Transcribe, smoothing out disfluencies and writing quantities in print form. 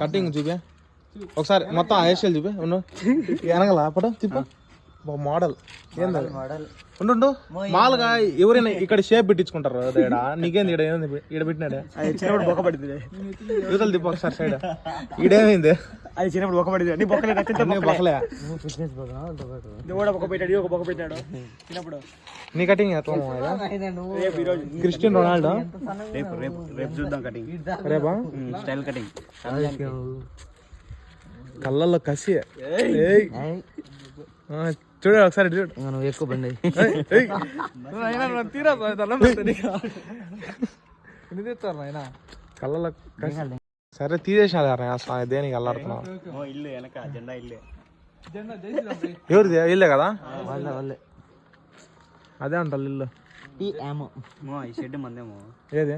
cutting చూపి ఒకసారి మొత్తం హెయిర్ స్టైల్ చూపి ఉండు వెనగల పట తిప్పు మోడల్ ఏంది ఉండు మామూలుగా ఎవరైనా ఇక్కడ షేప్ పెట్టించుకుంటారు ఇక్కడ నీకేంది ఇక్కడ పెట్టినాడే చిన్నప్పుడు బొక్క పడింది యువతలు తిప్పు ఒకసారి సైడ్ ఈడేమైంది అది చిన్నప్పుడు బొక్క పడింది బొక్కలే బొక్క పెట్టాడు ఒక బొక్క పెట్టాడు చిన్నప్పుడు నీ కటింగ్ క్రిస్టియన్ రొనాల్డో రేపు చూద్దాం కటింగ్ రేపా స్టైల్ కటింగ్ కళ్ళల్లో కసి చూడు ఒకసారి చూడు నువ్వు ఎక్కువ బండి తీరా ఆయన కళ్ళల్లో కసి సరే తీసేసిన దేనికి అల్లాడుతున్నావు ఇల్లు వెనక జెండా ఇల్లే ఎవరిది ఇల్లే కదా వాళ్ళే అదే అంటారు ఇల్లు ఈ షెడ్ మందేమో ఏది